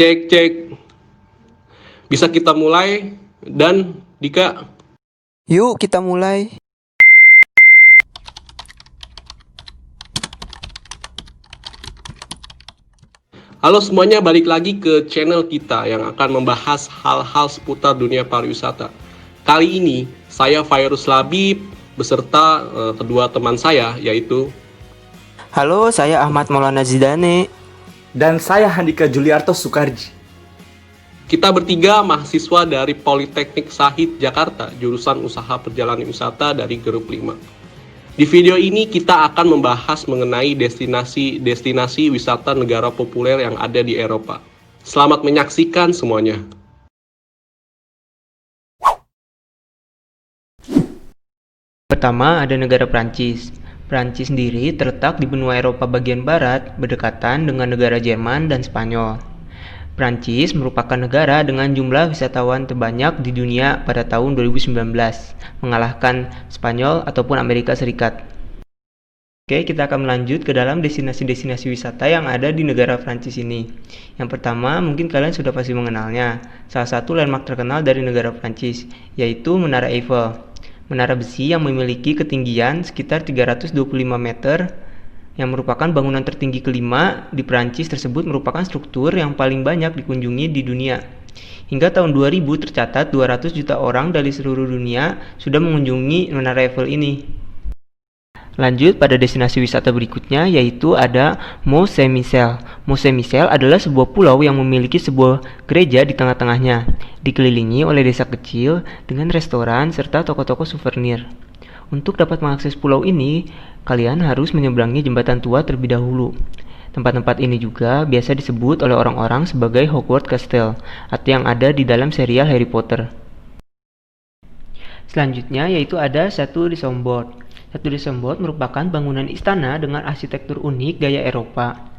Cek, cek. Bisa kita mulai? Dan, Dika, Yuk kita mulai. halo semuanya, balik lagi ke channel kita yang akan membahas hal-hal seputar dunia pariwisata. Kali ini, saya Fairuz Labib beserta kedua teman saya, yaitu Halo, saya Ahmad Maulana Zidane. Dan saya Handika Juliarto Soekarji. kita bertiga mahasiswa dari Politeknik Sahid Jakarta, jurusan Usaha Perjalanan Wisata dari Grup 5. Di video ini kita akan membahas mengenai destinasi wisata negara populer yang ada di Eropa. Selamat menyaksikan semuanya. Pertama ada negara Prancis. Prancis sendiri terletak di benua Eropa bagian barat, berdekatan dengan negara Jerman dan Spanyol. Prancis merupakan negara dengan jumlah wisatawan terbanyak di dunia pada tahun 2019, mengalahkan Spanyol ataupun Amerika Serikat. Oke, kita akan melanjut ke dalam destinasi-destinasi wisata yang ada di negara Prancis ini. Yang pertama, mungkin kalian sudah pasti mengenalnya. Salah satu landmark terkenal dari negara Prancis, yaitu Menara Eiffel. Menara besi yang memiliki ketinggian sekitar 325 meter, yang merupakan bangunan tertinggi kelima di Prancis tersebut merupakan struktur yang paling banyak dikunjungi di dunia. Hingga tahun 2000 tercatat 200 juta orang dari seluruh dunia sudah mengunjungi Menara Eiffel ini. Lanjut pada destinasi wisata berikutnya, yaitu ada Mont Saint-Michel. Mont Saint-Michel adalah sebuah pulau yang memiliki sebuah gereja di tengah-tengahnya, dikelilingi oleh desa kecil dengan restoran serta toko-toko souvenir. Untuk dapat mengakses pulau ini, kalian harus menyeberangi jembatan tua terlebih dahulu. Tempat-tempat ini juga biasa disebut oleh orang-orang sebagai Hogwarts Castle, atau yang ada di dalam serial Harry Potter. Selanjutnya yaitu ada Château de Chambord. Château de Chambord merupakan bangunan istana dengan arsitektur unik gaya Eropa,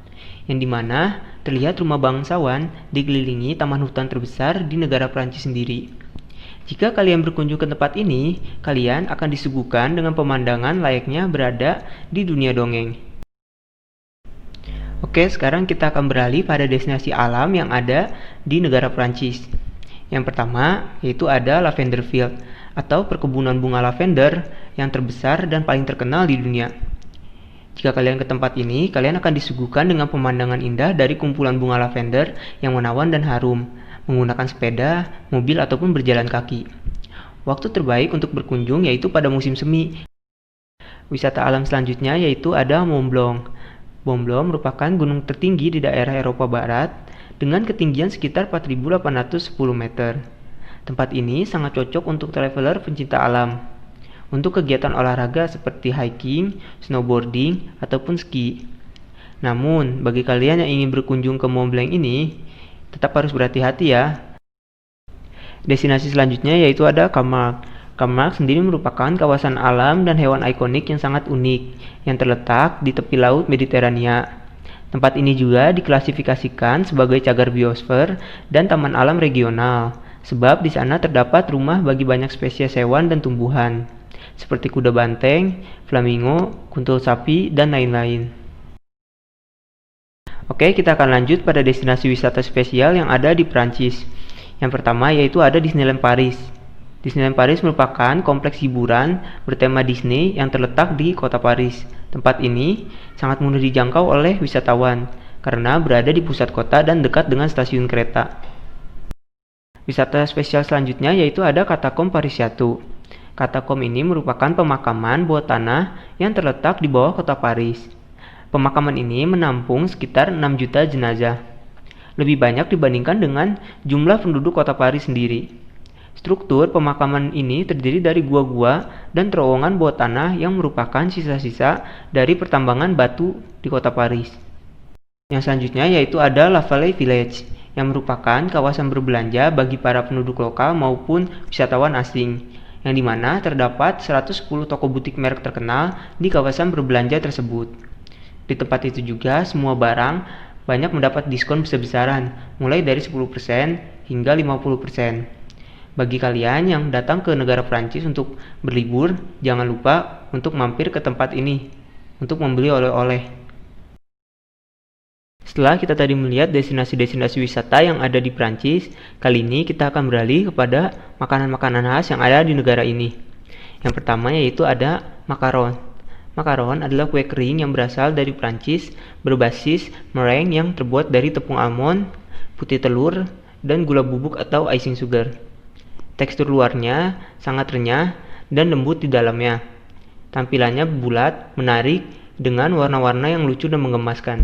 yang dimana terlihat rumah bangsawan dikelilingi taman hutan terbesar di negara Prancis sendiri. Jika kalian berkunjung ke tempat ini, kalian akan disuguhkan dengan pemandangan layaknya berada di dunia dongeng. Oke, sekarang kita akan beralih pada destinasi alam yang ada di negara Prancis. Yang pertama, yaitu ada Lavender Field, atau perkebunan bunga lavender yang terbesar dan paling terkenal di dunia. Jika kalian ke tempat ini, kalian akan disuguhkan dengan pemandangan indah dari kumpulan bunga lavender yang menawan dan harum, menggunakan sepeda, mobil, ataupun berjalan kaki. Waktu terbaik untuk berkunjung yaitu pada musim semi. Wisata alam selanjutnya yaitu ada Mont Blanc. Mont Blanc merupakan gunung tertinggi di daerah Eropa Barat dengan ketinggian sekitar 4.810 meter. Tempat ini sangat cocok untuk traveler pencinta alam, untuk kegiatan olahraga seperti hiking, snowboarding, ataupun ski. Namun, bagi kalian yang ingin berkunjung ke Mont Blanc ini, tetap harus berhati-hati ya. Destinasi selanjutnya yaitu ada Camargue. Camargue sendiri merupakan kawasan alam dan hewan ikonik yang sangat unik, yang terletak di tepi laut Mediterania. Tempat ini juga diklasifikasikan sebagai cagar biosfer dan taman alam regional, sebab di sana terdapat rumah bagi banyak spesies hewan dan tumbuhan, seperti kuda banteng, flamingo, kuntul sapi, dan lain-lain. Oke, kita akan lanjut pada destinasi wisata spesial yang ada di Prancis. Yang pertama yaitu ada Disneyland Paris. Disneyland Paris merupakan kompleks hiburan bertema Disney yang terletak di kota Paris. Tempat ini sangat mudah dijangkau oleh wisatawan karena berada di pusat kota dan dekat dengan stasiun kereta. Wisata spesial selanjutnya yaitu ada Katakom Paris Chateau. Katakom ini merupakan pemakaman bawah tanah yang terletak di bawah kota Paris. Pemakaman ini menampung sekitar 6 juta jenazah, lebih banyak dibandingkan dengan jumlah penduduk kota Paris sendiri. Struktur pemakaman ini terdiri dari gua-gua dan terowongan bawah tanah yang merupakan sisa-sisa dari pertambangan batu di kota Paris. Yang selanjutnya yaitu ada La Vallée Village, yang merupakan kawasan berbelanja bagi para penduduk lokal maupun wisatawan asing, yang dimana terdapat 110 toko butik merek terkenal di kawasan berbelanja tersebut. Di tempat itu juga semua barang banyak mendapat diskon besar-besaran, mulai dari 10% hingga 50%. Bagi kalian yang datang ke negara Prancis untuk berlibur, jangan lupa untuk mampir ke tempat ini untuk membeli oleh-oleh. Setelah kita tadi melihat destinasi-destinasi wisata yang ada di Prancis, kali ini kita akan beralih kepada makanan-makanan khas yang ada di negara ini. Yang pertama yaitu ada macaron. Macaron adalah kue kering yang berasal dari Prancis, berbasis meringue yang terbuat dari tepung almond, putih telur, dan gula bubuk atau icing sugar. Tekstur luarnya sangat renyah dan lembut di dalamnya. Tampilannya bulat, menarik, dengan warna-warna yang lucu dan menggemaskan.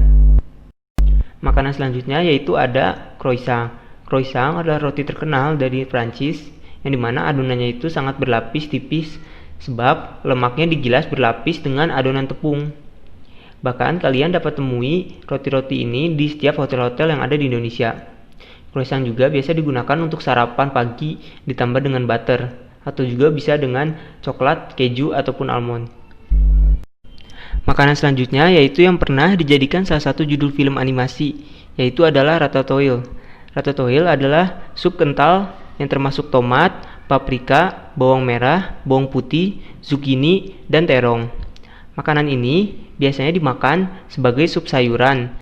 Makanan selanjutnya yaitu ada croissant. Croissant adalah roti terkenal dari Prancis, yang dimana adonannya itu sangat berlapis tipis, sebab lemaknya digilas berlapis dengan adonan tepung. Bahkan kalian dapat temui roti-roti ini di setiap hotel-hotel yang ada di Indonesia. Croissant juga biasa digunakan untuk sarapan pagi ditambah dengan butter, atau juga bisa dengan coklat, keju, ataupun almond. Makanan selanjutnya yaitu yang pernah dijadikan salah satu judul film animasi, yaitu adalah ratatouille. Ratatouille adalah sup kental yang termasuk tomat, paprika, bawang merah, bawang putih, zucchini, dan terong. Makanan ini biasanya dimakan sebagai sup sayuran.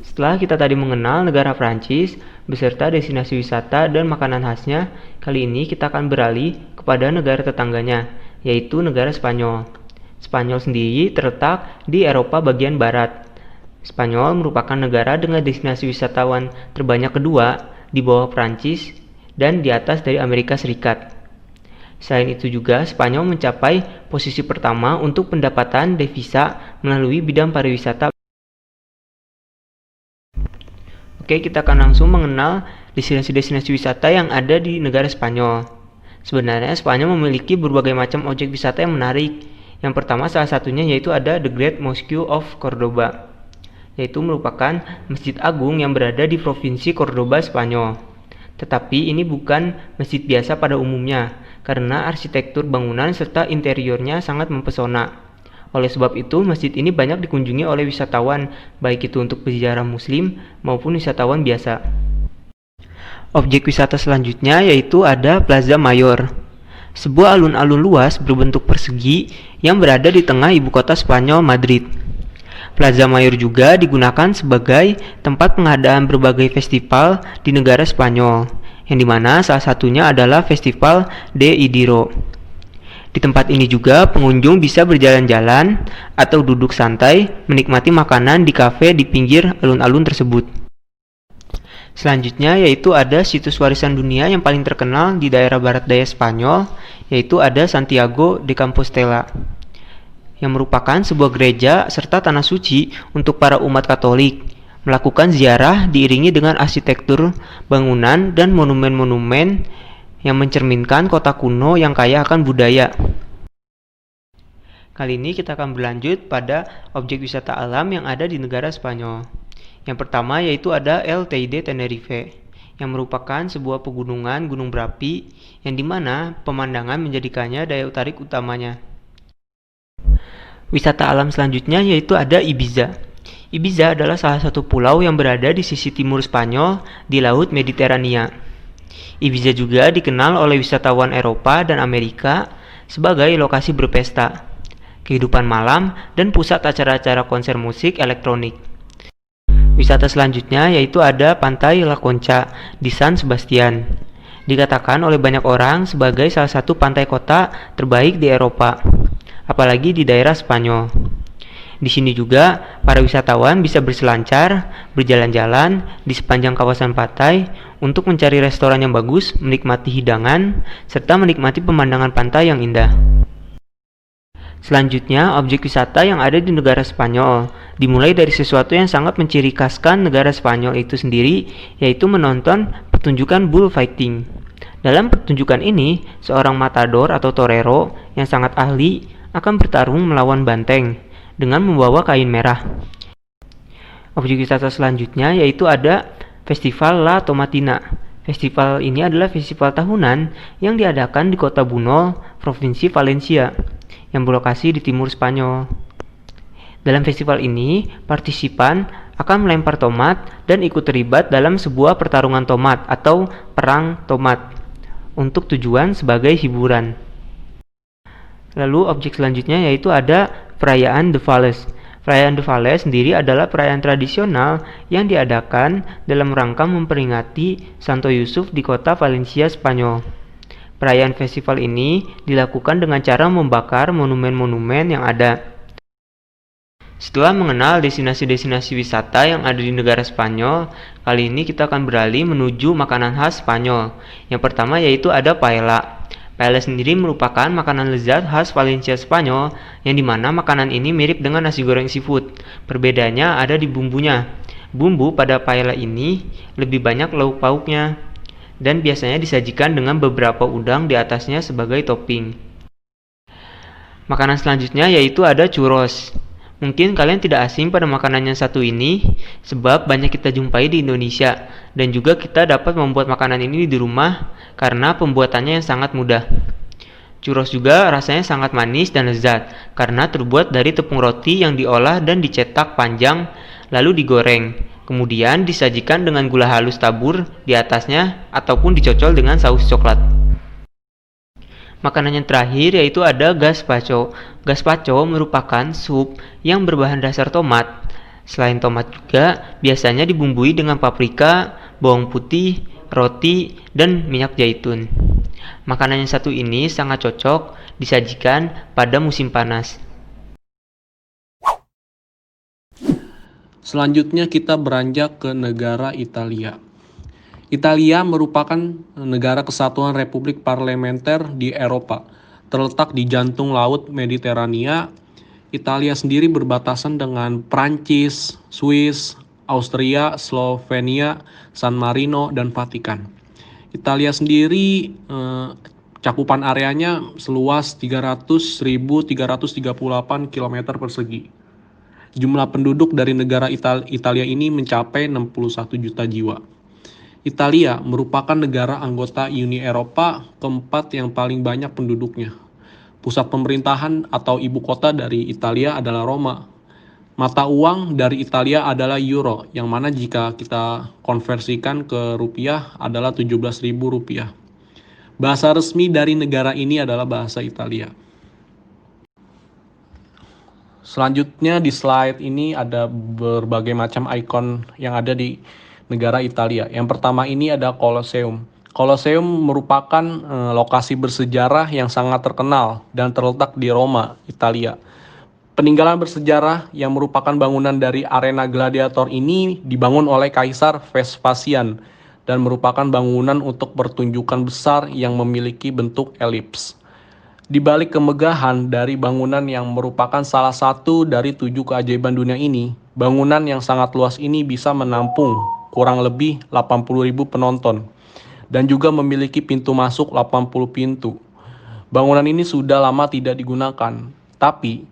Setelah kita tadi mengenal negara Prancis beserta destinasi wisata dan makanan khasnya, kali ini kita akan beralih kepada negara tetangganya, yaitu negara Spanyol. Spanyol sendiri terletak di Eropa bagian barat. Spanyol merupakan negara dengan destinasi wisatawan terbanyak kedua di bawah Prancis dan di atas dari Amerika Serikat. Selain itu juga, Spanyol mencapai posisi pertama untuk pendapatan devisa melalui bidang pariwisata. Oke, kita akan langsung mengenal destinasi-destinasi wisata yang ada di negara Spanyol. Sebenarnya Spanyol memiliki berbagai macam objek wisata yang menarik. Yang pertama salah satunya yaitu ada The Great Mosque of Cordoba, yaitu merupakan masjid agung yang berada di provinsi Cordoba, Spanyol. Tetapi ini bukan masjid biasa pada umumnya, karena arsitektur bangunan serta interiornya sangat mempesona. Oleh sebab itu, masjid ini banyak dikunjungi oleh wisatawan, baik itu untuk peziarah muslim maupun wisatawan biasa. Objek wisata selanjutnya yaitu ada Plaza Mayor, sebuah alun-alun luas berbentuk persegi yang berada di tengah ibu kota Spanyol, Madrid. Plaza Mayor juga digunakan sebagai tempat pengadaan berbagai festival di negara Spanyol, yang dimana salah satunya adalah Festival de Idiro. Di tempat ini juga pengunjung bisa berjalan-jalan atau duduk santai menikmati makanan di kafe di pinggir alun-alun tersebut. Selanjutnya yaitu ada situs warisan dunia yang paling terkenal di daerah barat daya Spanyol, yaitu ada Santiago de Compostela, yang merupakan sebuah gereja serta tanah suci untuk para umat Katolik. Melakukan ziarah diiringi dengan arsitektur bangunan dan monumen-monumen yang mencerminkan kota kuno yang kaya akan budaya. Kali ini kita akan berlanjut pada objek wisata alam yang ada di negara Spanyol. Yang pertama yaitu ada El Teide Tenerife, yang merupakan sebuah pegunungan gunung berapi yang dimana pemandangan menjadikannya daya tarik utamanya. Wisata alam selanjutnya yaitu ada Ibiza. Ibiza adalah salah satu pulau yang berada di sisi timur Spanyol di Laut Mediterania. Ibiza juga dikenal oleh wisatawan Eropa dan Amerika sebagai lokasi berpesta, kehidupan malam, dan pusat acara-acara konser musik elektronik. Wisata selanjutnya yaitu ada Pantai La Concha di San Sebastian. Dikatakan oleh banyak orang sebagai salah satu pantai kota terbaik di Eropa, apalagi di daerah Spanyol. Di sini juga para wisatawan bisa berselancar, berjalan-jalan di sepanjang kawasan pantai untuk mencari restoran yang bagus, menikmati hidangan, serta menikmati pemandangan pantai yang indah. Selanjutnya, objek wisata yang ada di negara Spanyol dimulai dari sesuatu yang sangat menciri khaskan negara Spanyol itu sendiri, yaitu menonton pertunjukan bullfighting. Dalam pertunjukan ini, seorang matador atau torero yang sangat ahli akan bertarung melawan banteng dengan membawa kain merah. Objek wisata selanjutnya yaitu ada Festival La Tomatina. Festival ini adalah festival tahunan yang diadakan di kota Bunol, Provinsi Valencia, yang berlokasi di timur Spanyol. Dalam festival ini, partisipan akan melempar tomat dan ikut terlibat dalam sebuah pertarungan tomat atau perang tomat untuk tujuan sebagai hiburan. Lalu objek selanjutnya yaitu ada perayaan The Valles. Perayaan Duvale sendiri adalah perayaan tradisional yang diadakan dalam rangka memperingati Santo Yusuf di kota Valencia, Spanyol. Perayaan festival ini dilakukan dengan cara membakar monumen-monumen yang ada. Setelah mengenal destinasi-destinasi wisata yang ada di negara Spanyol, kali ini kita akan beralih menuju makanan khas Spanyol. Yang pertama yaitu ada paella. Paella sendiri merupakan makanan lezat khas Valencia, Spanyol, yang dimana makanan ini mirip dengan nasi goreng seafood. Perbedaannya ada di bumbunya. Bumbu pada paella ini lebih banyak lauk pauknya, dan biasanya disajikan dengan beberapa udang di atasnya sebagai topping. Makanan selanjutnya yaitu ada churros. Mungkin kalian tidak asing pada makanan yang satu ini, sebab banyak kita jumpai di Indonesia, dan juga kita dapat membuat makanan ini di rumah karena pembuatannya yang sangat mudah. Churros juga rasanya sangat manis dan lezat, karena terbuat dari tepung roti yang diolah dan dicetak panjang, lalu digoreng. Kemudian disajikan dengan gula halus tabur di atasnya, ataupun dicocol dengan saus coklat. Makanan yang terakhir yaitu ada gazpacho. Gazpacho merupakan sup yang berbahan dasar tomat. Selain tomat juga biasanya dibumbui dengan paprika, bawang putih, roti, dan minyak zaitun. Makanan yang satu ini sangat cocok disajikan pada musim panas. Selanjutnya kita beranjak ke negara Italia. Italia merupakan negara kesatuan republik parlementer di Eropa. Terletak di jantung Laut Mediterania, Italia sendiri berbatasan dengan Prancis, Swiss, Austria, Slovenia, San Marino, dan Vatikan. Italia sendiri cakupan areanya seluas 300.338 km persegi. Jumlah penduduk dari negara Italia ini mencapai 61 juta jiwa. Italia merupakan negara anggota Uni Eropa keempat yang paling banyak penduduknya. Pusat pemerintahan atau ibu kota dari Italia adalah Roma. Mata uang dari Italia adalah euro, yang mana jika kita konversikan ke rupiah adalah 17.000 rupiah. Bahasa resmi dari negara ini adalah bahasa Italia. Selanjutnya di slide ini ada berbagai macam ikon yang ada di negara Italia. Yang pertama ini ada Colosseum. Colosseum merupakan lokasi bersejarah yang sangat terkenal dan terletak di Roma, Italia. Peninggalan bersejarah yang merupakan bangunan dari arena gladiator ini dibangun oleh Kaisar Vespasian dan merupakan bangunan untuk pertunjukan besar yang memiliki bentuk elips. Di balik kemegahan dari bangunan yang merupakan salah satu dari 7 keajaiban dunia ini, bangunan yang sangat luas ini bisa menampung kurang lebih 80.000 penonton dan juga memiliki pintu masuk 80 pintu. Bangunan ini sudah lama tidak digunakan, tapi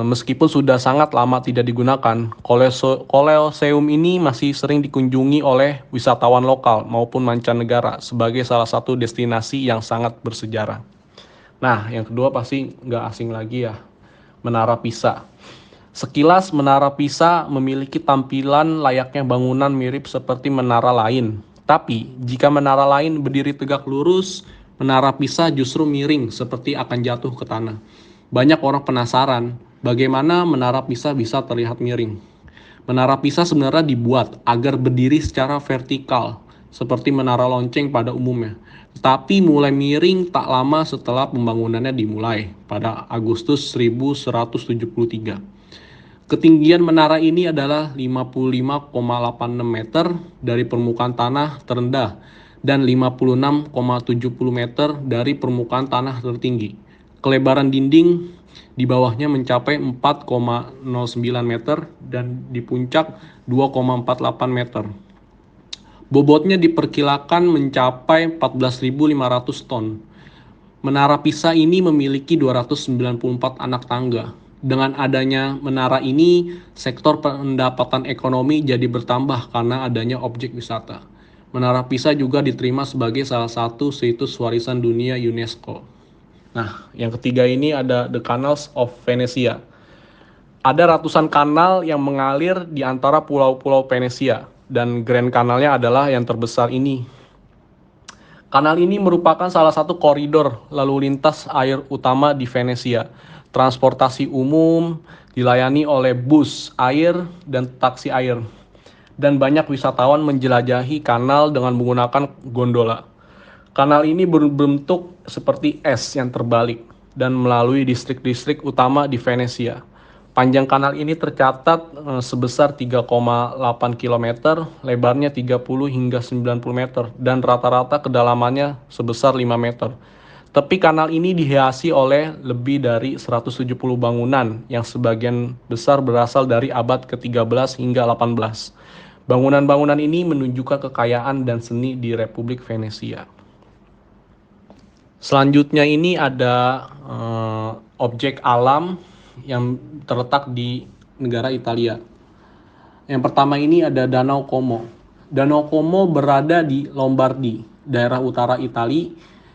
meskipun sudah sangat lama tidak digunakan, Colosseum ini masih sering dikunjungi oleh wisatawan lokal maupun mancanegara sebagai salah satu destinasi yang sangat bersejarah. Nah, yang kedua pasti nggak asing lagi ya, Menara Pisa. Sekilas Menara Pisa memiliki tampilan layaknya bangunan mirip seperti menara lain. Tapi, jika menara lain berdiri tegak lurus, Menara Pisa justru miring seperti akan jatuh ke tanah. Banyak orang penasaran bagaimana Menara Pisa bisa terlihat miring. Menara Pisa sebenarnya dibuat agar berdiri secara vertikal, seperti menara lonceng pada umumnya. Tapi mulai miring tak lama setelah pembangunannya dimulai pada Agustus 1173. Ketinggian menara ini adalah 55,86 meter dari permukaan tanah terendah dan 56,70 meter dari permukaan tanah tertinggi. Kelebaran dinding di bawahnya mencapai 4,09 meter dan di puncak 2,48 meter. Bobotnya diperkirakan mencapai 14.500 ton. Menara Pisa ini memiliki 294 anak tangga. Dengan adanya menara ini, sektor pendapatan ekonomi jadi bertambah karena adanya objek wisata. Menara Pisa juga diterima sebagai salah satu situs warisan dunia UNESCO. Nah, yang ketiga ini ada The Canals of Venetia. Ada ratusan kanal yang mengalir di antara pulau-pulau Venesia, dan Grand Kanalnya adalah yang terbesar ini. Kanal ini merupakan salah satu koridor lalu lintas air utama di Venesia. Transportasi umum, dilayani oleh bus air dan taksi air. Dan banyak wisatawan menjelajahi kanal dengan menggunakan gondola. Kanal ini berbentuk seperti S yang terbalik dan melalui distrik-distrik utama di Venesia. Panjang kanal ini tercatat sebesar 3,8 km, lebarnya 30 hingga 90 meter, dan rata-rata kedalamannya sebesar 5 meter. Tepi kanal ini dihiasi oleh lebih dari 170 bangunan yang sebagian besar berasal dari abad ke-13 hingga 18. Bangunan-bangunan ini menunjukkan kekayaan dan seni di Republik Venesia. Selanjutnya ini ada objek alam yang terletak di negara Italia. Yang pertama ini ada Danau Como. Danau Como berada di Lombardi, daerah utara Italia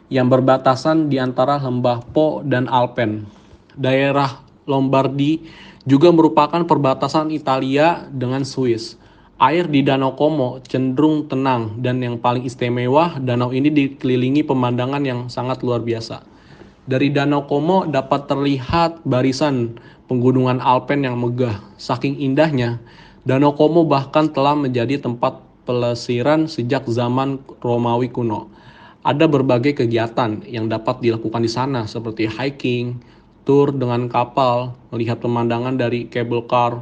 yang berbatasan di antara lembah Po dan Alpen. Daerah Lombardi juga merupakan perbatasan Italia dengan Swiss. Air di Danau Como cenderung tenang dan yang paling istimewa, danau ini dikelilingi pemandangan yang sangat luar biasa. Dari Danau Como dapat terlihat barisan pegunungan Alpen yang megah. Saking indahnya, Danau Como bahkan telah menjadi tempat pelesiran sejak zaman Romawi kuno. Ada berbagai kegiatan yang dapat dilakukan di sana seperti hiking, tur dengan kapal, melihat pemandangan dari cable car,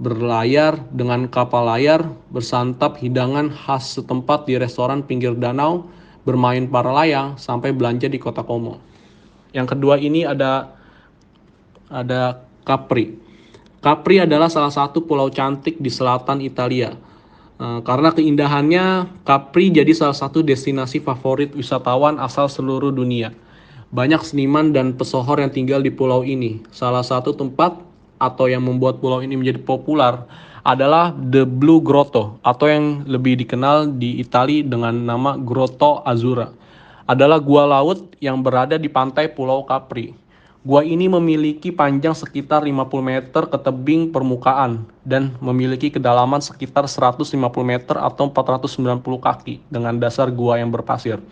berlayar dengan kapal layar, bersantap hidangan khas setempat di restoran pinggir danau, bermain para layang, sampai belanja di kota Como. Yang kedua ini ada Capri. Capri adalah salah satu pulau cantik di selatan Italia. Karena keindahannya, Capri jadi salah satu destinasi favorit wisatawan asal seluruh dunia. Banyak seniman dan pesohor yang tinggal di pulau ini. Salah satu tempat atau yang membuat pulau ini menjadi populer adalah The Blue Grotto, atau yang lebih dikenal di Italia dengan nama Grotto Azzurra. Adalah gua laut yang berada di pantai Pulau Capri. Gua ini memiliki panjang sekitar 50 meter ke tebing permukaan dan memiliki kedalaman sekitar 150 meter atau 490 kaki dengan dasar gua yang berpasir.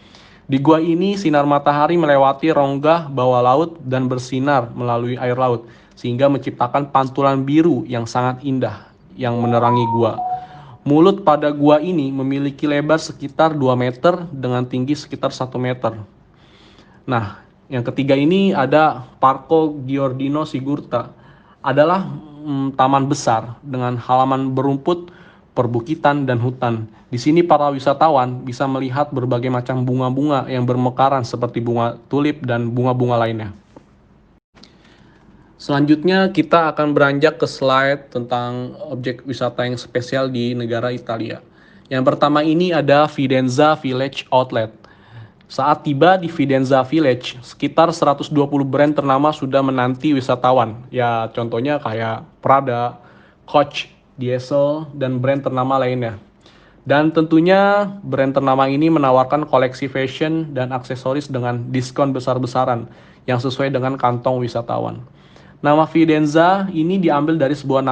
Di gua ini sinar matahari melewati rongga bawah laut dan bersinar melalui air laut, sehingga menciptakan pantulan biru yang sangat indah yang menerangi gua. Mulut pada gua ini memiliki lebar sekitar 2 meter dengan tinggi sekitar 1 meter. Nah, yang ketiga ini ada Parco Giordino Sigurta. Adalah taman besar dengan halaman berumput, perbukitan, dan hutan. Di sini para wisatawan bisa melihat berbagai macam bunga-bunga yang bermekaran seperti bunga tulip dan bunga-bunga lainnya. Selanjutnya kita akan beranjak ke slide tentang objek wisata yang spesial di negara Italia. Yang pertama ini ada Fidenza Village Outlet. Saat tiba di Fidenza Village, sekitar 120 brand ternama sudah menanti wisatawan. Ya contohnya kayak Prada, Coach, Diesel, dan brand ternama lainnya. Dan tentunya brand ternama ini menawarkan koleksi fashion dan aksesoris dengan diskon besar-besaran yang sesuai dengan kantong wisatawan. Nama Fidenza ini diambil dari sebuah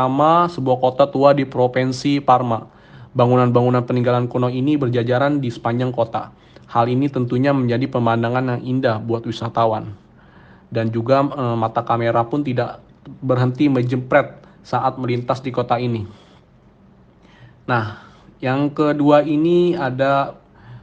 kota tua di Provinsi Parma. Bangunan-bangunan peninggalan kuno ini berjajaran di sepanjang kota. Hal ini tentunya menjadi pemandangan yang indah buat wisatawan. Dan juga mata kamera pun tidak berhenti menjempret saat melintas di kota ini. Nah, yang kedua ini ada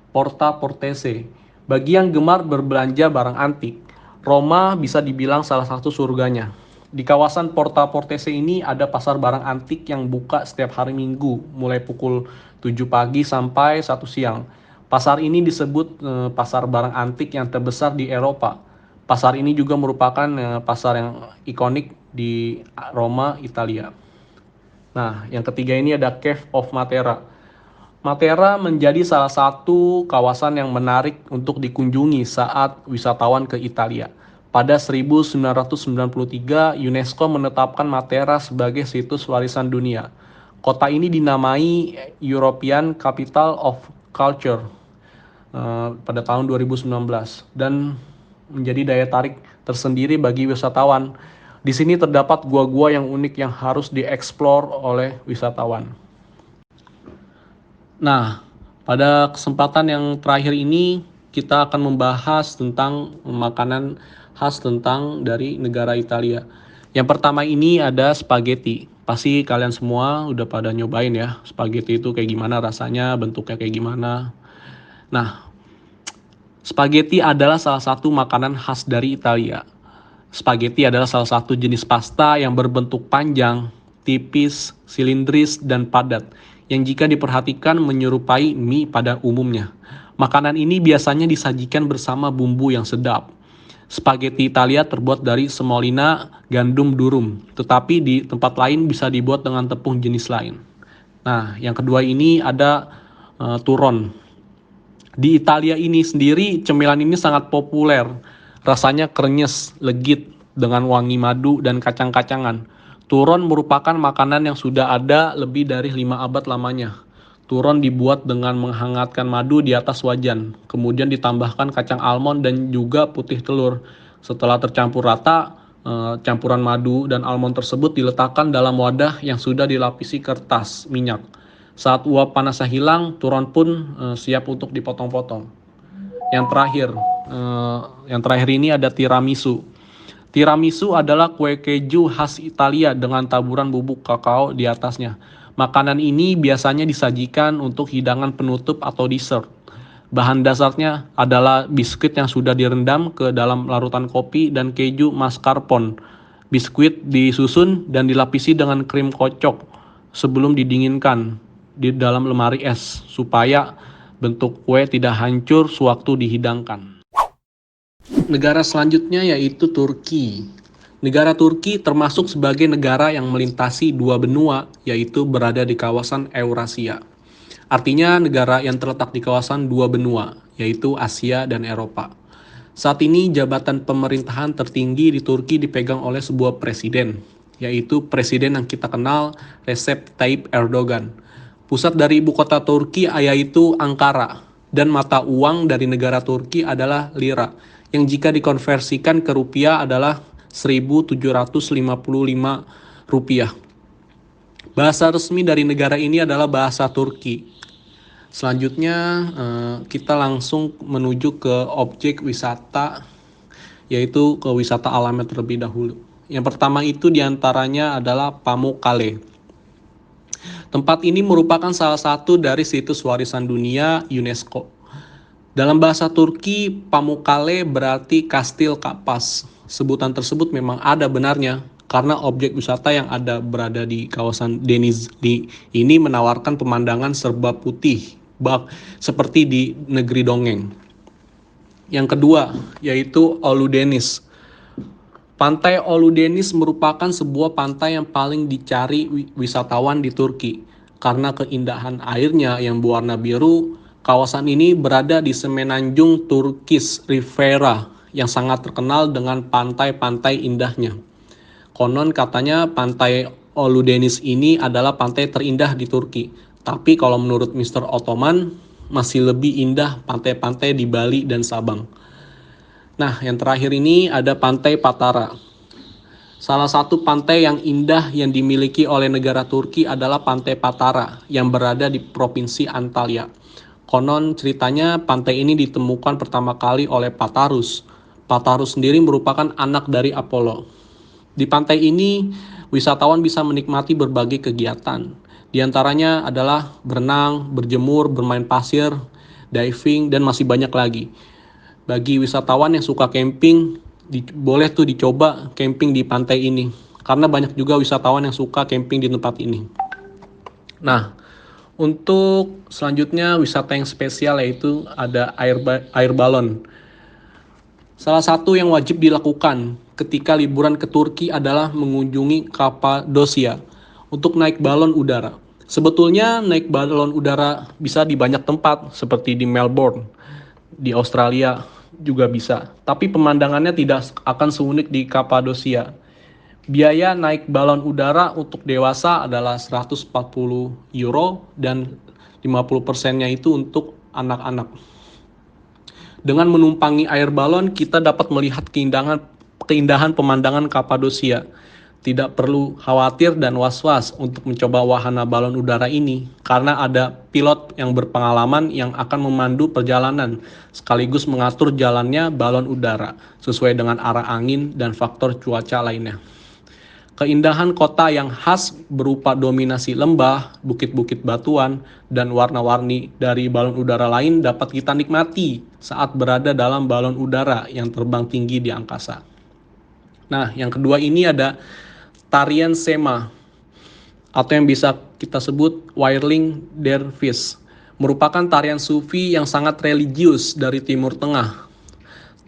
Porta Portese. Bagi yang gemar berbelanja barang antik, Roma bisa dibilang salah satu surganya. Di kawasan Porta Portese ini ada pasar barang antik yang buka setiap hari Minggu, mulai pukul 7 pagi sampai 1 siang. Pasar ini disebut pasar barang antik yang terbesar di Eropa. Pasar ini juga merupakan pasar yang ikonik di Roma, Italia. Nah, yang ketiga ini ada Cave of Matera. Matera menjadi salah satu kawasan yang menarik untuk dikunjungi saat wisatawan ke Italia. Pada 1993, UNESCO menetapkan Matera sebagai situs warisan dunia. Kota ini dinamai European Capital of Culture pada tahun 2019 dan menjadi daya tarik tersendiri bagi wisatawan. Di sini terdapat gua-gua yang unik yang harus dieksplor oleh wisatawan. Nah, pada kesempatan yang terakhir ini kita akan membahas tentang makanan khas dari negara Italia. Yang pertama ini ada spaghetti. Pasti kalian semua udah pada nyobain ya, spaghetti itu kayak gimana rasanya, bentuknya kayak gimana. Nah, spaghetti adalah salah satu makanan khas dari Italia. Spaghetti adalah salah satu jenis pasta yang berbentuk panjang, tipis, silindris, dan padat, yang jika diperhatikan menyerupai mie pada umumnya. Makanan ini biasanya disajikan bersama bumbu yang sedap. Spaghetti Italia terbuat dari semolina gandum durum, tetapi di tempat lain bisa dibuat dengan tepung jenis lain. Nah, yang kedua ini ada turon. Di Italia ini sendiri, cemilan ini sangat populer. Rasanya krenyes, legit, dengan wangi madu dan kacang-kacangan. Turon merupakan makanan yang sudah ada lebih dari 5 abad lamanya. Turon dibuat dengan menghangatkan madu di atas wajan, kemudian ditambahkan kacang almond dan juga putih telur. Setelah tercampur rata, campuran madu dan almond tersebut diletakkan dalam wadah yang sudah dilapisi kertas minyak. Saat uap panasnya hilang, turon pun siap untuk dipotong-potong. Yang terakhir ini ada tiramisu. Tiramisu adalah kue keju khas Italia dengan taburan bubuk kakao di atasnya. Makanan ini biasanya disajikan untuk hidangan penutup atau dessert. Bahan dasarnya adalah biskuit yang sudah direndam ke dalam larutan kopi dan keju mascarpone. Biskuit disusun dan dilapisi dengan krim kocok sebelum didinginkan di dalam lemari es supaya bentuk kue tidak hancur sewaktu dihidangkan. Negara selanjutnya yaitu Turki. Negara Turki termasuk sebagai negara yang melintasi dua benua, yaitu berada di kawasan Eurasia. Artinya negara yang terletak di kawasan dua benua, yaitu Asia dan Eropa. Saat ini jabatan pemerintahan tertinggi di Turki dipegang oleh sebuah presiden, yaitu presiden yang kita kenal Recep Tayyip Erdogan. Pusat dari ibu kota Turki yaitu Ankara, dan mata uang dari negara Turki adalah lira, yang jika dikonversikan ke rupiah adalah 1.755 rupiah. Bahasa resmi dari negara ini adalah bahasa Turki. Selanjutnya kita langsung menuju ke objek wisata, yaitu ke wisata alamnya terlebih dahulu. Yang pertama itu diantaranya adalah Pamukkale. Tempat ini merupakan salah satu dari situs warisan dunia UNESCO. Dalam bahasa Turki, Pamukkale berarti Kastil Kapas. Sebutan tersebut memang ada benarnya, karena objek wisata yang berada di kawasan Denizli ini menawarkan pemandangan serba putih, seperti di negeri dongeng. Yang kedua, yaitu Oludeniz. Pantai Oludeniz merupakan sebuah pantai yang paling dicari wisatawan di Turki. Karena keindahan airnya yang berwarna biru, kawasan ini berada di semenanjung Turkish Riviera yang sangat terkenal dengan pantai-pantai indahnya. Konon katanya pantai Oludeniz ini adalah pantai terindah di Turki. Tapi kalau menurut Mr. Ottoman, masih lebih indah pantai-pantai di Bali dan Sabang. Nah, yang terakhir ini ada Pantai Patara. Salah satu pantai yang indah yang dimiliki oleh negara Turki adalah Pantai Patara yang berada di Provinsi Antalya. Konon ceritanya pantai ini ditemukan pertama kali oleh Patarus. Patarus sendiri merupakan anak dari Apollo. Di pantai ini, wisatawan bisa menikmati berbagai kegiatan. Di antaranya adalah berenang, berjemur, bermain pasir, diving, dan masih banyak lagi. Bagi wisatawan yang suka camping, boleh tuh dicoba camping di pantai ini. Karena banyak juga wisatawan yang suka camping di tempat ini. Nah, untuk selanjutnya wisata yang spesial yaitu ada air balon. Salah satu yang wajib dilakukan ketika liburan ke Turki adalah mengunjungi Kapadosia untuk naik balon udara. Sebetulnya naik balon udara bisa di banyak tempat seperti di Melbourne, di Australia juga bisa. Tapi pemandangannya tidak akan seunik di Kapadosia. Biaya naik balon udara untuk dewasa adalah 140 euro dan 50%-nya itu untuk anak-anak. Dengan menumpangi air balon, kita dapat melihat keindahan pemandangan Kapadosia. Tidak perlu khawatir dan was-was untuk mencoba wahana balon udara ini, karena ada pilot yang berpengalaman yang akan memandu perjalanan, sekaligus mengatur jalannya balon udara, sesuai dengan arah angin dan faktor cuaca lainnya. Keindahan kota yang khas berupa dominasi lembah, bukit-bukit batuan, dan warna-warni dari balon udara lain dapat kita nikmati saat berada dalam balon udara yang terbang tinggi di angkasa. Nah, yang kedua ini ada tarian Sema, atau yang bisa kita sebut Whirling Dervish, merupakan tarian sufi yang sangat religius dari Timur Tengah.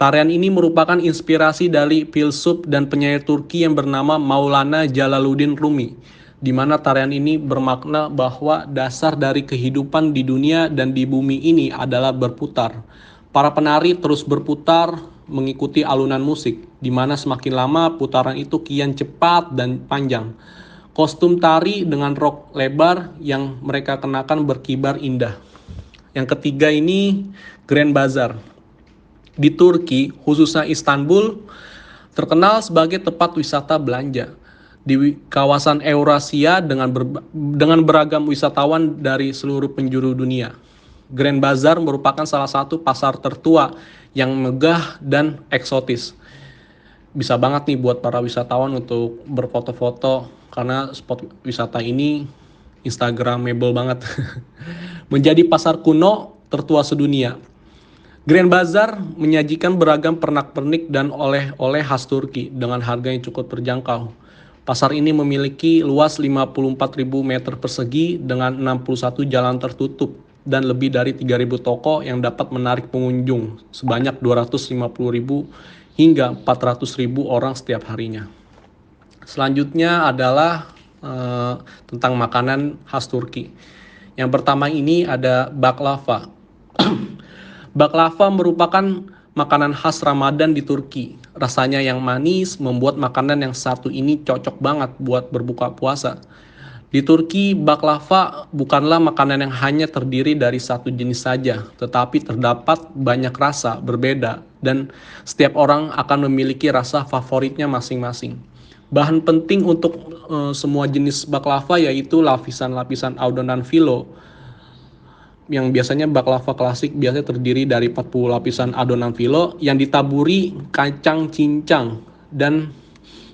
Tarian ini merupakan inspirasi dari filsuf dan penyair Turki yang bernama Maulana Jalaluddin Rumi, di mana tarian ini bermakna bahwa dasar dari kehidupan di dunia dan di bumi ini adalah berputar. Para penari terus berputar mengikuti alunan musik, di mana semakin lama putaran itu kian cepat dan panjang. Kostum tari dengan rok lebar yang mereka kenakan berkibar indah. Yang ketiga ini Grand Bazaar. Di Turki, khususnya Istanbul, terkenal sebagai tempat wisata belanja. Di kawasan Eurasia dengan beragam wisatawan dari seluruh penjuru dunia. Grand Bazaar merupakan salah satu pasar tertua yang megah dan eksotis. Bisa banget nih buat para wisatawan untuk berfoto-foto, karena spot wisata ini Instagramable banget. Menjadi pasar kuno tertua sedunia. Grand Bazaar menyajikan beragam pernak-pernik dan oleh-oleh khas Turki dengan harga yang cukup terjangkau. Pasar ini memiliki luas 54.000 meter persegi dengan 61 jalan tertutup dan lebih dari 3.000 toko yang dapat menarik pengunjung sebanyak 250.000 hingga 400.000 orang setiap harinya. Selanjutnya adalah tentang makanan khas Turki. Yang pertama ini ada baklava. Baklava merupakan makanan khas Ramadan di Turki. Rasanya yang manis membuat makanan yang satu ini cocok banget buat berbuka puasa. Di Turki, baklava bukanlah makanan yang hanya terdiri dari satu jenis saja, tetapi terdapat banyak rasa berbeda dan setiap orang akan memiliki rasa favoritnya masing-masing. Bahan penting untuk semua jenis baklava yaitu lapisan-lapisan adonan filo. Yang biasanya baklava klasik biasanya terdiri dari 40 lapisan adonan filo yang ditaburi kacang cincang dan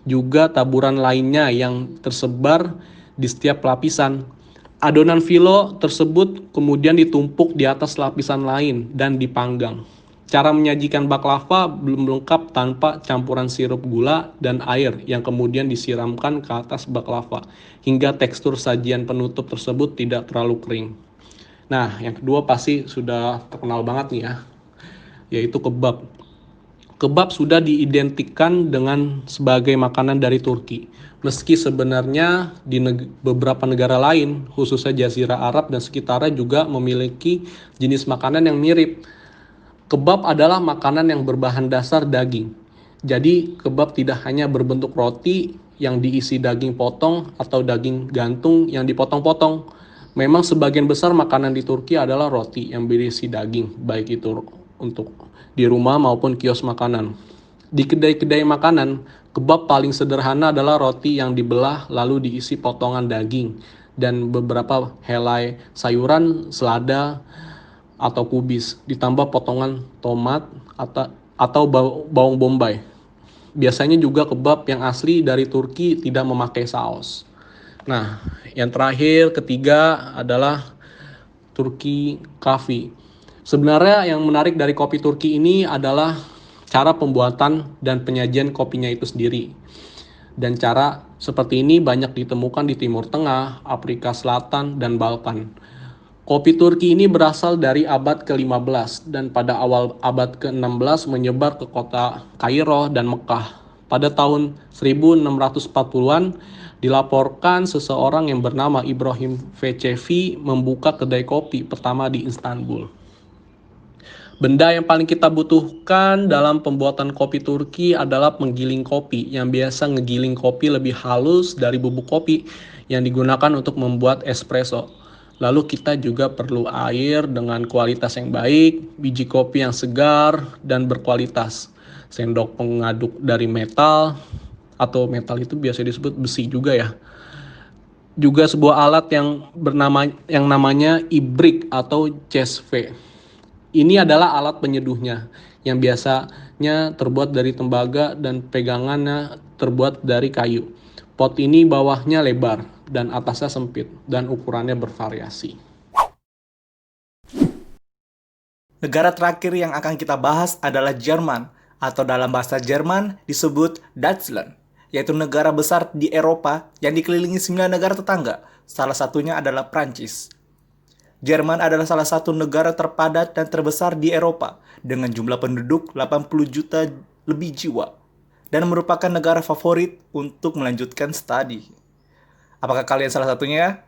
juga taburan lainnya yang tersebar di setiap lapisan. Adonan filo tersebut kemudian ditumpuk di atas lapisan lain dan dipanggang. Cara menyajikan baklava belum lengkap tanpa campuran sirup gula dan air yang kemudian disiramkan ke atas baklava hingga tekstur sajian penutup tersebut tidak terlalu kering. Nah, yang kedua pasti sudah terkenal banget nih ya, yaitu kebab. Kebab sudah diidentikan dengan sebagai makanan dari Turki. Meski sebenarnya di beberapa negara lain, khususnya Jazirah Arab dan sekitarnya juga memiliki jenis makanan yang mirip. Kebab adalah makanan yang berbahan dasar daging. Jadi, kebab tidak hanya berbentuk roti yang diisi daging potong atau daging gantung yang dipotong-potong. Memang sebagian besar makanan di Turki adalah roti yang berisi daging, baik itu untuk di rumah maupun kios makanan. Di kedai-kedai makanan, kebab paling sederhana adalah roti yang dibelah lalu diisi potongan daging dan beberapa helai sayuran, selada, atau kubis, ditambah potongan tomat atau bawang bombay. Biasanya juga kebab yang asli dari Turki tidak memakai saus. Nah, yang terakhir, ketiga adalah Turki Coffee. Sebenarnya yang menarik dari kopi Turki ini adalah cara pembuatan dan penyajian kopinya itu sendiri. Dan cara seperti ini banyak ditemukan di Timur Tengah, Afrika Selatan, dan Balkan. Kopi Turki ini berasal dari abad ke-15 dan pada awal abad ke-16 menyebar ke kota Kairo dan Mekah. Pada tahun 1640-an, dilaporkan seseorang yang bernama Ibrahim Vecevi membuka kedai kopi pertama di Istanbul. Benda yang paling kita butuhkan dalam pembuatan kopi Turki adalah penggiling kopi yang biasa ngegiling kopi lebih halus dari bubuk kopi yang digunakan untuk membuat espresso. Lalu kita juga perlu air dengan kualitas yang baik, biji kopi yang segar dan berkualitas, sendok pengaduk dari metal, atau metal itu biasa disebut besi juga ya. Juga sebuah alat yang namanya ibrik atau cesve. Ini adalah alat penyeduhnya yang biasanya terbuat dari tembaga dan pegangannya terbuat dari kayu. Pot ini bawahnya lebar dan atasnya sempit dan ukurannya bervariasi. Negara terakhir yang akan kita bahas adalah Jerman, atau dalam bahasa Jerman disebut Deutschland, yaitu negara besar di Eropa yang dikelilingi 9 negara tetangga, salah satunya adalah Prancis. Jerman adalah salah satu negara terpadat dan terbesar di Eropa, dengan jumlah penduduk 80 juta lebih jiwa, dan merupakan negara favorit untuk melanjutkan studi. Apakah kalian salah satunya?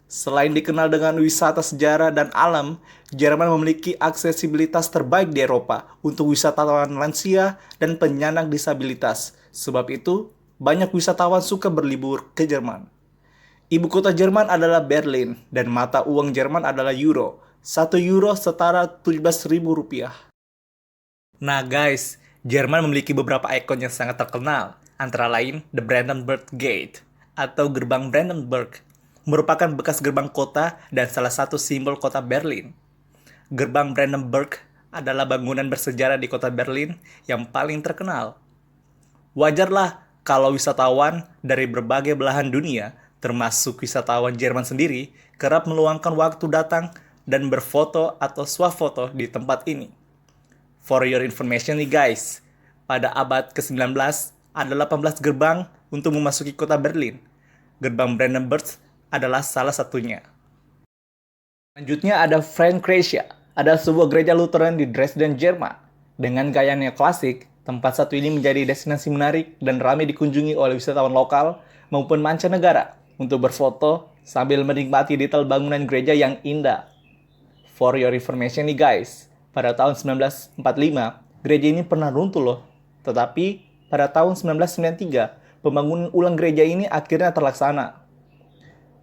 Selain dikenal dengan wisata sejarah dan alam, Jerman memiliki aksesibilitas terbaik di Eropa untuk wisatawan lansia dan penyandang disabilitas. Sebab itu, banyak wisatawan suka berlibur ke Jerman. Ibu kota Jerman adalah Berlin, dan mata uang Jerman adalah euro. 1 euro setara 17.000 rupiah. Nah guys, Jerman memiliki beberapa ikon yang sangat terkenal, antara lain The Brandenburg Gate, atau Gerbang Brandenburg, merupakan bekas gerbang kota dan salah satu simbol kota Berlin. Gerbang Brandenburg adalah bangunan bersejarah di kota Berlin yang paling terkenal. Wajarlah kalau wisatawan dari berbagai belahan dunia, termasuk wisatawan Jerman sendiri, kerap meluangkan waktu datang dan berfoto atau swafoto di tempat ini. For your information nih guys, pada abad ke-19 ada 18 gerbang untuk memasuki kota Berlin. Gerbang Brandenburg adalah salah satunya. Selanjutnya ada Freikirche, ada sebuah gereja Lutheran di Dresden, Jerman. Dengan gaya neoklasik, tempat satu ini menjadi destinasi menarik dan ramai dikunjungi oleh wisatawan lokal maupun mancanegara untuk berfoto sambil menikmati detail bangunan gereja yang indah. For your information nih guys, pada tahun 1945, gereja ini pernah runtuh loh. Tetapi, pada tahun 1993, pembangunan ulang gereja ini akhirnya terlaksana.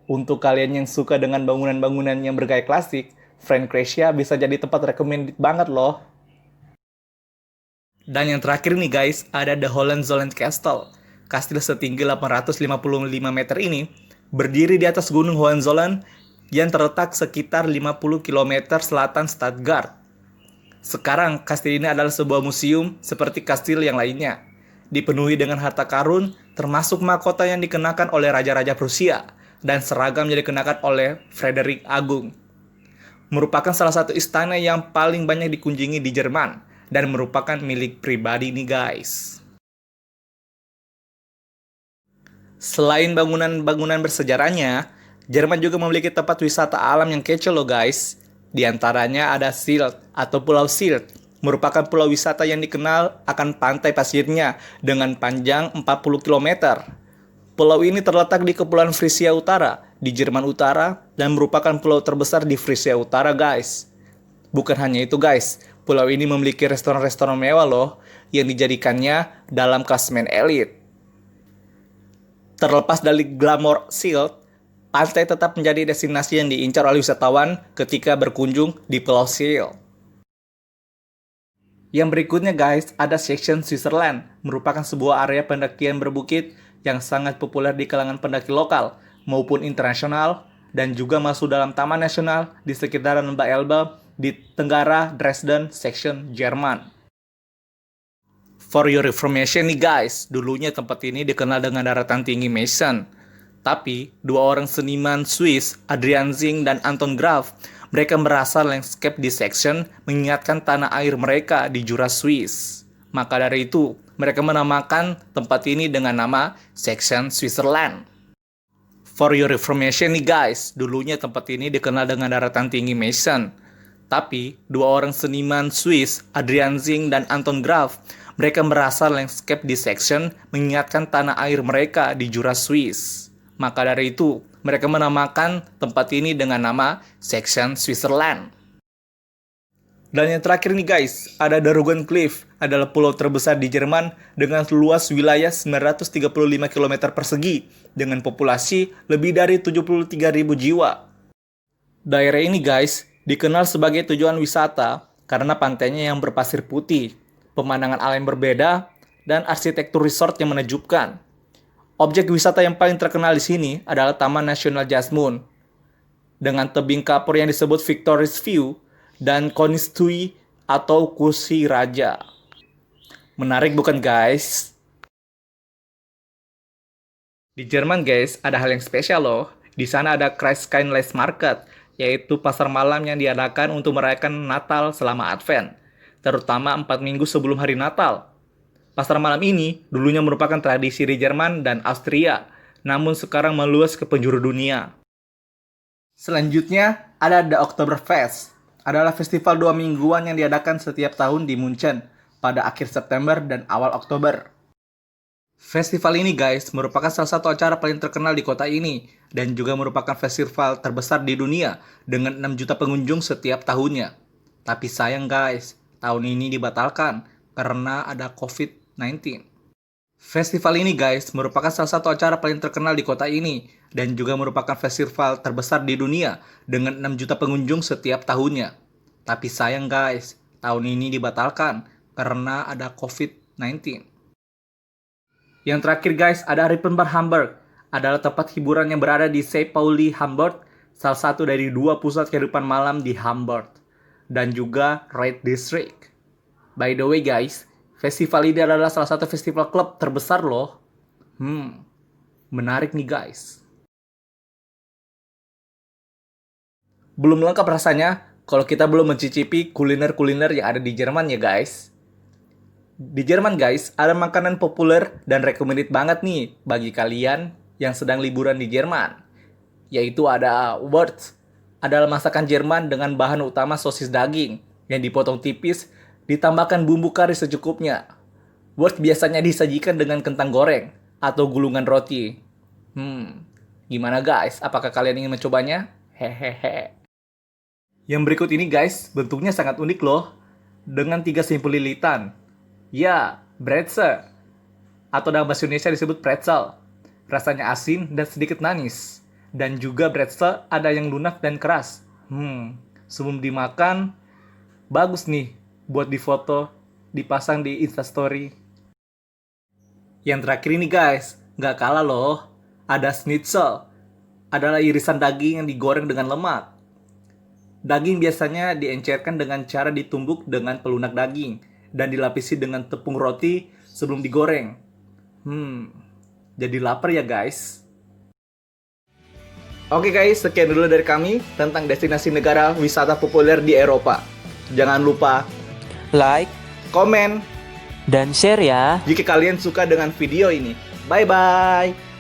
Untuk kalian yang suka dengan bangunan-bangunan yang bergaya klasik, Freikirche bisa jadi tempat recommended banget loh. Dan yang terakhir nih guys, ada The Hohenzollern Castle. Kastil setinggi 855 meter ini berdiri di atas Gunung Hohenzollern yang terletak sekitar 50 km selatan Stuttgart. Sekarang, kastil ini adalah sebuah museum seperti kastil yang lainnya. Dipenuhi dengan harta karun, termasuk mahkota yang dikenakan oleh Raja-Raja Prusia, dan seragam yang dikenakan oleh Frederick Agung. Merupakan salah satu istana yang paling banyak dikunjungi di Jerman, dan merupakan milik pribadi nih guys. Selain bangunan-bangunan bersejarahnya, Jerman juga memiliki tempat wisata alam yang kece loh guys. Di antaranya ada Sylt atau Pulau Sylt, merupakan pulau wisata yang dikenal akan pantai pasirnya dengan panjang 40 km. Pulau ini terletak di Kepulauan Frisia Utara, di Jerman Utara, dan merupakan pulau terbesar di Frisia Utara guys. Bukan hanya itu guys, pulau ini memiliki restoran-restoran mewah loh, yang dijadikannya dalam klasemen elit. Terlepas dari glamor Sylt, pantai tetap menjadi destinasi yang diincar oleh wisatawan ketika berkunjung di Pulau Sylt. Yang berikutnya guys, ada Section Switzerland, merupakan sebuah area pendakian berbukit yang sangat populer di kalangan pendaki lokal maupun internasional, dan juga masuk dalam Taman Nasional di sekitaran Lembah Elbe di Tenggara Dresden Section, Jerman. For your information nih guys, dulunya tempat ini dikenal dengan daratan tinggi Meissen. Tapi, dua orang seniman Swiss, Adrian Zing dan Anton Graf, mereka merasa landscape di section mengingatkan tanah air mereka di Jura Swiss. Maka dari itu, mereka menamakan tempat ini dengan nama Section Switzerland. For your information nih guys, dulunya tempat ini dikenal dengan daratan tinggi Meissen. Tapi, dua orang seniman Swiss, Adrian Zing dan Anton Graf, mereka merasa landscape di section mengingatkan tanah air mereka di Jura Swiss. Maka dari itu, mereka menamakan tempat ini dengan nama Section Switzerland. Dan yang terakhir nih guys, ada Darugan Cliff, adalah pulau terbesar di Jerman dengan luas wilayah 935 km persegi dengan populasi lebih dari 73.000 jiwa. Daerah ini guys, dikenal sebagai tujuan wisata karena pantainya yang berpasir putih, pemandangan alam yang berbeda, dan arsitektur resort yang menakjubkan. Objek wisata yang paling terkenal di sini adalah Taman Nasional Jasmund, dengan tebing kapur yang disebut Victoria's View dan Konistui atau kursi raja. Menarik bukan guys? Di Jerman guys, ada hal yang spesial loh. Di sana ada Christkindless Market, yaitu pasar malam yang diadakan untuk merayakan Natal selama Advent, terutama 4 minggu sebelum hari Natal. Pasar malam ini dulunya merupakan tradisi di Jerman dan Austria, namun sekarang meluas ke penjuru dunia. Selanjutnya ada The Oktoberfest, adalah festival 2 mingguan yang diadakan setiap tahun di Munchen pada akhir September dan awal Oktober. Festival ini guys merupakan salah satu acara paling terkenal di kota ini dan juga merupakan festival terbesar di dunia dengan 6 juta pengunjung setiap tahunnya. Tapi sayang guys, tahun ini dibatalkan karena ada COVID-19. Festival ini guys merupakan salah satu acara paling terkenal di kota ini dan juga merupakan festival terbesar di dunia dengan 6 juta pengunjung setiap tahunnya. Tapi sayang guys, tahun ini dibatalkan karena ada COVID-19. Yang terakhir guys, ada Rippenbach Hamburg, adalah tempat hiburan yang berada di St. Pauli, Hamburg, salah satu dari 2 pusat kehidupan malam di Hamburg, dan juga Red District. By the way guys, festival ini adalah salah satu festival klub terbesar loh. Menarik nih guys. Belum lengkap rasanya kalau kita belum mencicipi kuliner-kuliner yang ada di Jerman ya guys. Di Jerman guys, ada makanan populer dan recommended banget nih bagi kalian yang sedang liburan di Jerman. Yaitu ada Wurst, adalah masakan Jerman dengan bahan utama sosis daging yang dipotong tipis, ditambahkan bumbu kari secukupnya. Wurst biasanya disajikan dengan kentang goreng atau gulungan roti. Gimana guys? Apakah kalian ingin mencobanya? Hehehe. Yang berikut ini guys, bentuknya sangat unik loh. Dengan 3 simpul lilitan. Ya, Brezel. Atau dalam bahasa Indonesia disebut pretzel. Rasanya asin dan sedikit manis. Dan juga Brezel ada yang lunak dan keras. Sebelum dimakan, bagus nih buat difoto, dipasang di Instastory. Yang terakhir ini guys, nggak kalah loh. Ada schnitzel. Adalah irisan daging yang digoreng dengan lemak. Daging biasanya diencerkan dengan cara ditumbuk dengan pelunak daging dan dilapisi dengan tepung roti sebelum digoreng. Jadi lapar ya guys. Oke guys, sekian dulu dari kami tentang destinasi negara wisata populer di Eropa. Jangan lupa Like komen dan share ya. jika kalian suka dengan video ini. Bye-bye.